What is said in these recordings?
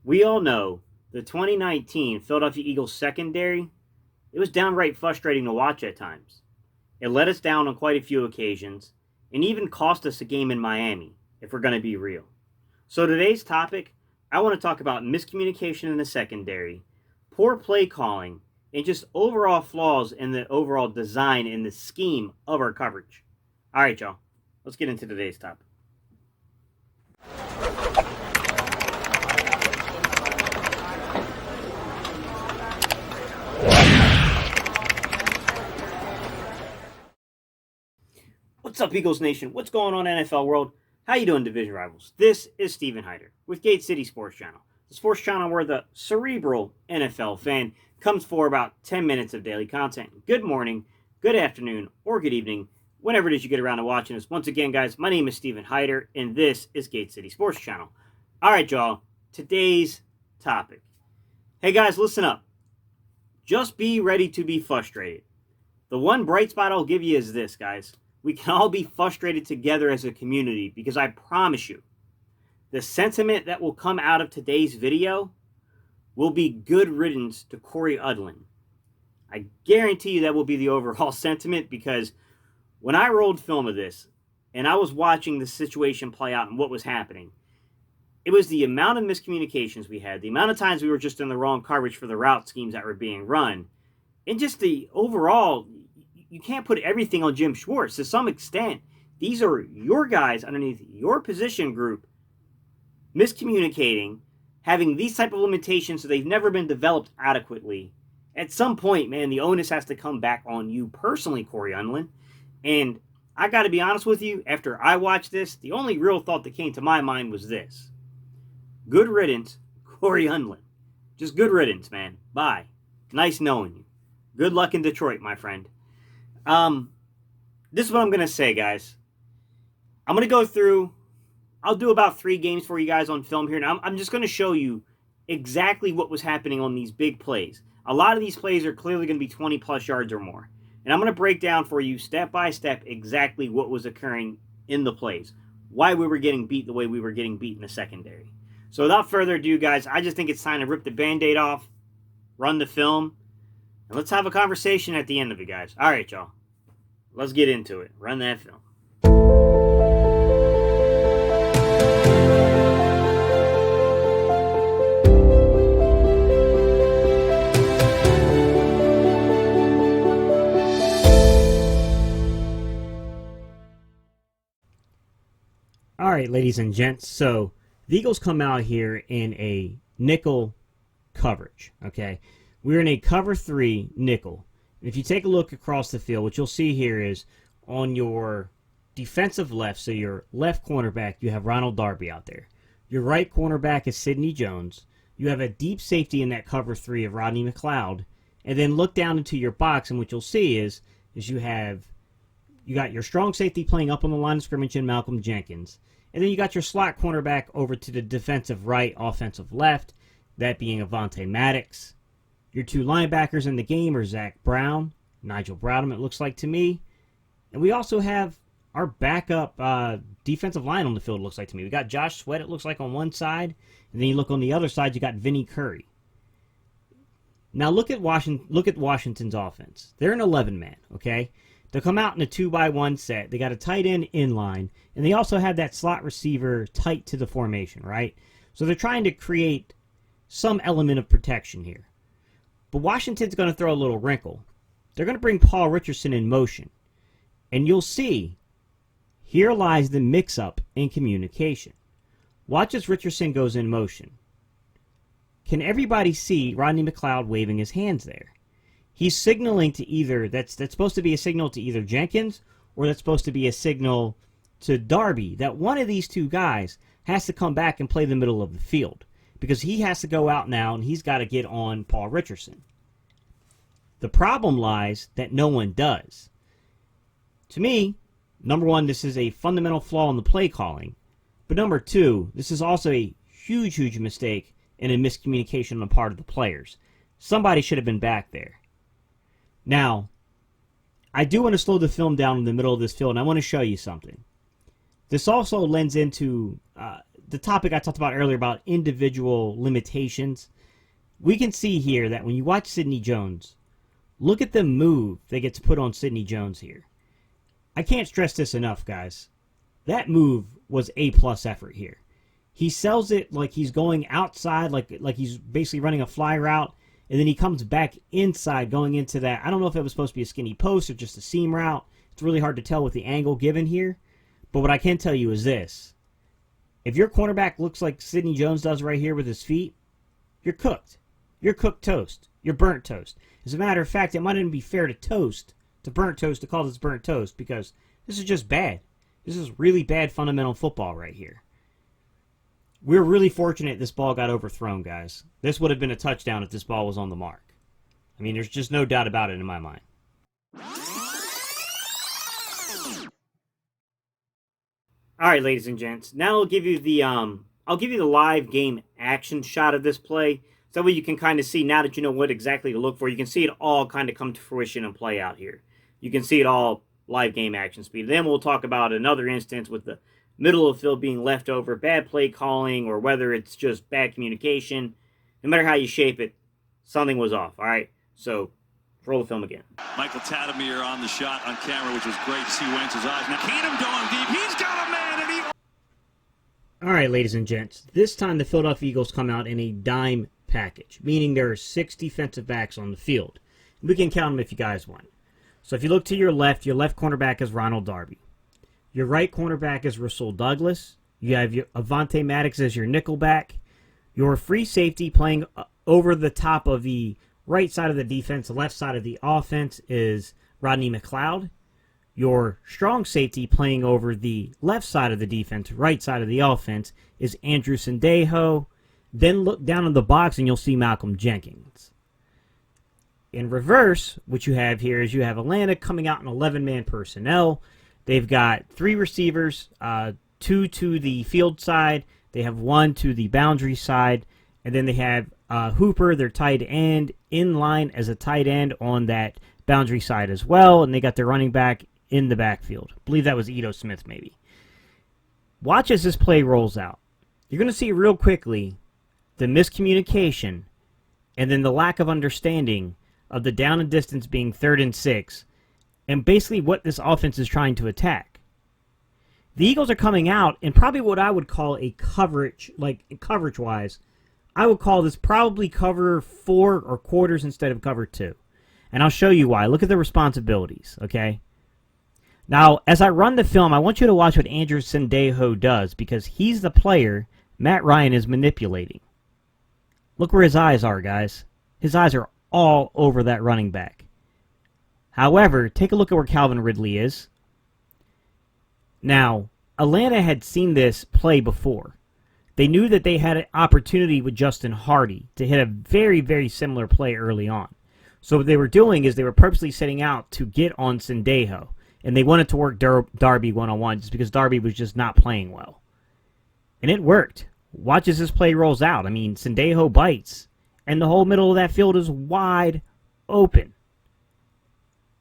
We all know the 2019 Philadelphia Eagles secondary, it was downright frustrating to watch at times. It let us down on quite a few occasions and even cost us a game in Miami, if we're going to be real. So today's topic, I want to talk about miscommunication in the secondary, poor play calling, and just overall flaws in the overall design and the scheme of our coverage. All right, y'all, let's get into today's topic. What's up, Eagles Nation? What's going on, NFL world? How you doing, division rivals? This is Steven Hyder with Gate City Sports Channel, the sports channel where the cerebral NFL fan comes for about 10 minutes of daily content. Good morning, good afternoon, or good evening, whenever it is you get around to watching us. Once again, guys, my name is Steven Hyder, and this is Gate City Sports Channel. All right, y'all, today's topic. Hey, guys, listen up. Just be ready to be frustrated. The one bright spot I'll give you is this, guys. We can all be frustrated together as a community because I promise you, the sentiment that will come out of today's video will be good riddance to Cory Undlin. I guarantee you that will be the overall sentiment because when I rolled film of this and I was watching the situation play out and what was happening, it was the amount of miscommunications we had, the amount of times we were just in the wrong coverage for the route schemes that were being run, and just the overall, you can't put everything on Jim Schwartz. To some extent, these are your guys underneath your position group miscommunicating, having these type of limitations so they've never been developed adequately. At some point, man, the onus has to come back on you personally, Cory Undlin. And I got to be honest with you, after I watched this, the only real thought that came to my mind was this. Good riddance, Cory Undlin. Just good riddance, man. Bye. Nice knowing you. Good luck in Detroit, my friend. This is what I'm going to say, guys. I'm going to go through, I'll do about 3 games for you guys on film here. Now, I'm just going to show you exactly what was happening on these big plays. A lot of these plays are clearly going to be 20-plus yards or more. And I'm going to break down for you step by step exactly what was occurring in the plays. Why we were getting beat the way we were getting beat in the secondary. So without further ado, guys, I just think it's time to rip the Band-Aid off, run the film, and let's have a conversation at the end of it, guys. All right, y'all. Let's get into it. Run that film. All right, ladies and gents. So the Eagles come out here in a nickel coverage, okay? We're in a cover 3 nickel. If you take a look across the field, what you'll see here is on your defensive left, so your left cornerback, you have Ronald Darby out there. Your right cornerback is Sidney Jones. You have a deep safety in that cover 3 of Rodney McLeod. And then look down into your box, and what you'll see is you got your strong safety playing up on the line of scrimmage in Malcolm Jenkins. And then you got your slot cornerback over to the defensive right, offensive left, that being Avonte Maddox. Your 2 linebackers in the game are Zach Brown, Nigel Bradham, it looks like to me. And we also have our backup defensive line on the field, it looks like to me. We got Josh Sweat, it looks like, on one side. And then you look on the other side, you got Vinny Curry. Now look at Washington's offense. They're an 11-man, okay? They'll come out in a 2-by-1 set. They got a tight end inline. And they also have that slot receiver tight to the formation, right? So they're trying to create some element of protection here. But Washington's going to throw a little wrinkle. They're going to bring Paul Richardson in motion. And you'll see, here lies the mix-up in communication. Watch as Richardson goes in motion. Can everybody see Rodney McLeod waving his hands there? He's signaling to either, that's supposed to be a signal to either Jenkins, or that's supposed to be a signal to Darby, that one of these 2 guys has to come back and play the middle of the field. Because he has to go out now and he's got to get on Paul Richardson. The problem lies that no one does. To me, number 1, this is a fundamental flaw in the play calling. But number 2, this is also a huge mistake and a miscommunication on the part of the players. Somebody should have been back there. Now, I do want to slow the film down in the middle of this field, and I want to show you something. This also lends into the topic I talked about earlier about individual limitations, we can see here that when you watch Sidney Jones, look at the move that gets put on Sidney Jones here. I can't stress this enough, guys. That move was A-plus effort here. He sells it like he's going outside, like he's basically running a fly route, and then he comes back inside going into that. I don't know if it was supposed to be a skinny post or just a seam route. It's really hard to tell with the angle given here. But what I can tell you is this. If your cornerback looks like Sidney Jones does right here with his feet, you're cooked. You're cooked toast. You're burnt toast. As a matter of fact, it might even be fair to burnt toast, to call this burnt toast, because this is just bad. This is really bad fundamental football right here. We're really fortunate this ball got overthrown, guys. This would have been a touchdown if this ball was on the mark. I mean, there's just no doubt about it in my mind. All right, ladies and gents. Now I'll give you the live game action shot of this play, so that way you can kind of see, now that you know what exactly to look for, you can see it all kind of come to fruition and play out here. You can see it all live game action speed. Then we'll talk about another instance with the middle of the field being left over, bad play calling, or whether it's just bad communication. No matter how you shape it, something was off. All right, so roll the film again. Michael Tatamir on the shot on camera, which was great to see Wentz's eyes. Now Keenum going deep. He's got a man, and he... All right, ladies and gents. This time the Philadelphia Eagles come out in a dime package, meaning there are 6 defensive backs on the field. We can count them if you guys want. So if you look to your left cornerback is Ronald Darby. Your right cornerback is Rasul Douglas. You have your Avonte Maddox as your nickel back. Your free safety playing over the top of the right side of the defense, the left side of the offense is Rodney McLeod. Your strong safety playing over the left side of the defense, right side of the offense, is Andrew Sendejo. Then look down in the box and you'll see Malcolm Jenkins. In reverse, what you have here is you have Atlanta coming out in 11-man personnel. They've got 3 receivers, 2 to the field side. They have 1 to the boundary side. And then they have Hooper, their tight end, in line as a tight end on that boundary side as well. And they got their running back in the backfield. I believe that was Ito Smith maybe. Watch as this play rolls out. You're going to see real quickly the miscommunication and then the lack of understanding of the down and distance being 3rd and 6, and basically what this offense is trying to attack. The Eagles are coming out in probably what I would call a coverage, like coverage-wise, I would call this probably cover 4 or quarters instead of cover 2. And I'll show you why. Look at the responsibilities, okay? Now, as I run the film, I want you to watch what Andrew Sendejo does, because he's the player Matt Ryan is manipulating. Look where his eyes are, guys. His eyes are all over that running back. However, take a look at where Calvin Ridley is. Now, Atlanta had seen this play before. They knew that they had an opportunity with Justin Hardy to hit a very, very similar play early on. So what they were doing is they were purposely setting out to get on Sendejo. And they wanted to work Darby one-on-one just because Darby was just not playing well. And it worked. Watch as this play rolls out. I mean, Sendejo bites. And the whole middle of that field is wide open.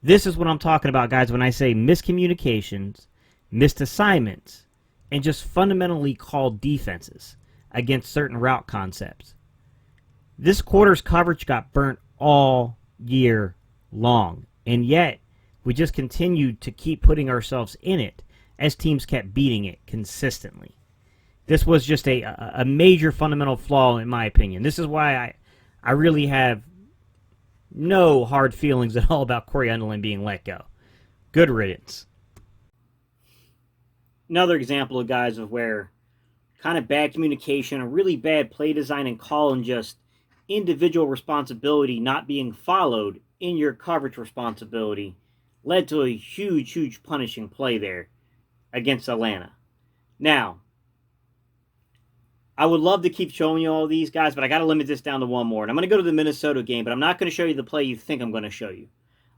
This is what I'm talking about, guys, when I say miscommunications, missed assignments, and just fundamentally called defenses against certain route concepts. This quarter's coverage got burnt all year long, and yet we just continued to keep putting ourselves in it as teams kept beating it consistently. This was just a major fundamental flaw in my opinion. This is why I really have no hard feelings at all about Cory Undlin being let go. Good riddance. Another example of guys of where kind of bad communication, a really bad play design and call, and just individual responsibility not being followed in your coverage responsibility led to a huge, huge punishing play there against Atlanta. Now, I would love to keep showing you all these guys, but I got to limit this down to one more. And I'm going to go to the Minnesota game, but I'm not going to show you the play you think I'm going to show you.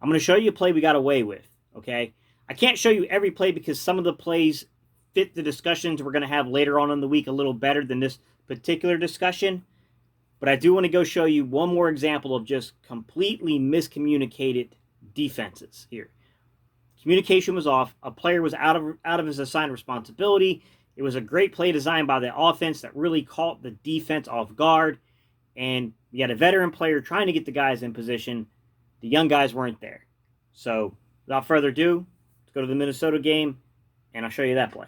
I'm going to show you a play we got away with, okay? I can't show you every play because some of the plays fit the discussions we're going to have later on in the week a little better than this particular discussion. But I do want to go show you one more example of just completely miscommunicated defenses here. Communication was off. A player was out of his assigned responsibility. It was a great play design by the offense that really caught the defense off guard. And you had a veteran player trying to get the guys in position. The young guys weren't there. So without further ado, let's go to the Minnesota game, and I'll show you that play.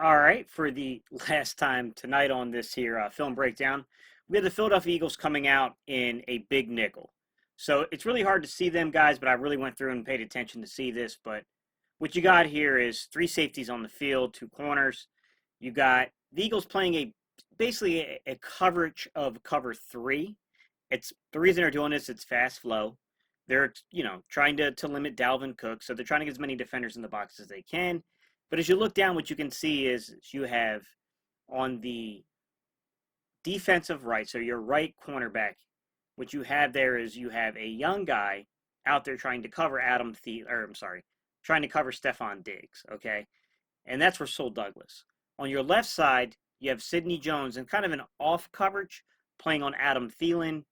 All right, for the last time tonight on this here film breakdown, we have the Philadelphia Eagles coming out in a big nickel. So it's really hard to see them, guys, but I really went through and paid attention to see this. But what you got here is 3 safeties on the field, 2 corners. You got the Eagles playing basically a coverage of cover 3. It's the reason they're doing this. It's fast flow. They're trying to limit Dalvin Cook, so they're trying to get as many defenders in the box as they can. But as you look down, what you can see is you have on the defensive right, so your right cornerback, what you have there is you have a young guy out there trying to cover trying to cover Stephon Diggs, okay? And that's Rasul Douglas. On your left side, you have Sidney Jones and kind of an off coverage playing on Adam Thielen.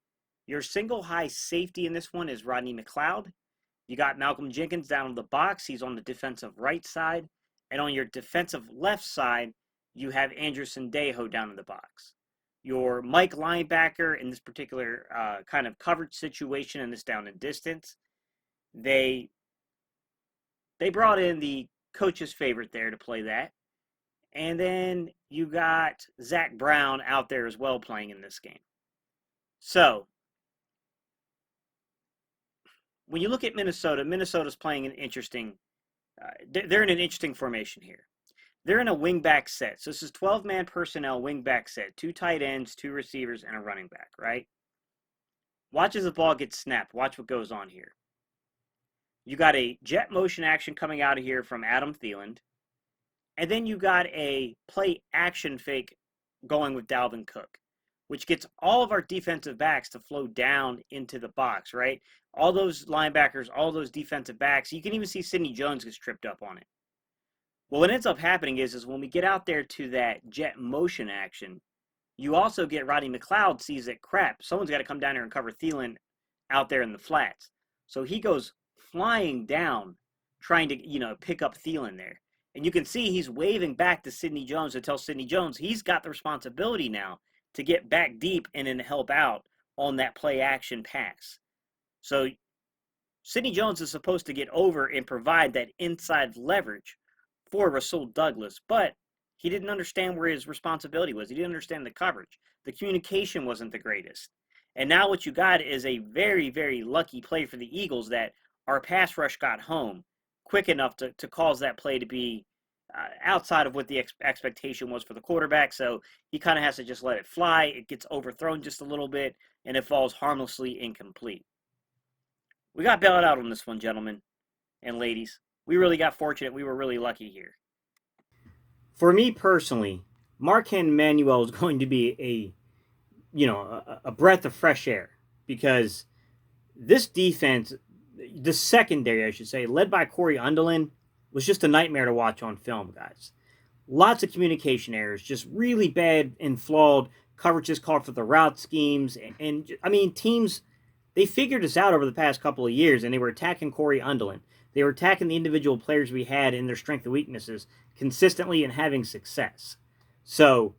Your single high safety in this one is Rodney McLeod. You got Malcolm Jenkins down in the box. He's on the defensive right side. And on your defensive left side, you have Andrew Sendejo down in the box. Your Mike linebacker in this particular kind of coverage situation in this down and distance, they brought in the coach's favorite there to play that. And then you got Zach Brown out there as well playing in this game. So when you look at Minnesota, Minnesota's playing an interesting they're in an interesting formation here. They're in a wingback set. So this is 12-man personnel wingback set. 2 tight ends, 2 receivers, and a running back, right? Watch as the ball gets snapped. Watch what goes on here. You got a jet motion action coming out of here from Adam Thielen. And then you got a play action fake going with Dalvin Cook, which gets all of our defensive backs to flow down into the box, right? All those linebackers, all those defensive backs. You can even see Sidney Jones gets tripped up on it. Well, what ends up happening is when we get out there to that jet motion action, you also get Rodney McLeod sees that, crap, someone's got to come down here and cover Thielen out there in the flats. So he goes flying down trying to, pick up Thielen there. And you can see he's waving back to Sidney Jones to tell Sidney Jones he's got the responsibility now to get back deep and then help out on that play action pass. So Sidney Jones is supposed to get over and provide that inside leverage for Rasul Douglas, but he didn't understand where his responsibility was. He didn't understand the coverage. The communication wasn't the greatest. And now what you got is a very, very lucky play for the Eagles that our pass rush got home quick enough to cause that play to be outside of what the expectation was for the quarterback. So he kind of has to just let it fly. It gets overthrown just a little bit, and it falls harmlessly incomplete. We got bailed out on this one, gentlemen and ladies. We really got fortunate. We were really lucky here. For me personally, Marquand Manuel is going to be a breath of fresh air, because this defense, the secondary, I should say, led by Cory Undlin, was just a nightmare to watch on film, guys. Lots of communication errors, just really bad and flawed coverages called for the route schemes. And I mean, teams, they figured this out over the past couple of years, and they were attacking Cory Undlin. They were attacking the individual players we had in their strengths and weaknesses consistently and having success. So,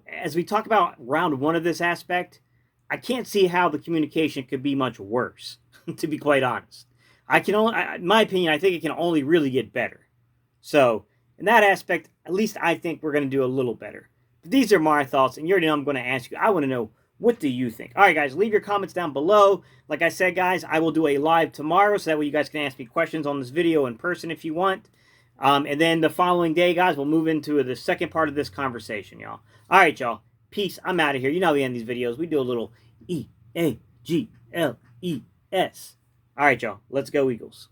as we talk about round 1 of this aspect, I can't see how the communication could be much worse, to be quite honest. In my opinion, I think it can only really get better. So, in that aspect, at least I think we're going to do a little better. But these are my thoughts, and you already know I'm going to ask you. I want to know, what do you think? All right, guys, leave your comments down below. Like I said, guys, I will do a live tomorrow, so that way you guys can ask me questions on this video in person if you want. And then the following day, guys, we'll move into the second part of this conversation, y'all. All right, y'all. Peace. I'm out of here. You know we end these videos. We do a little E-A-G-L-E-S. All right, y'all. Let's go, Eagles.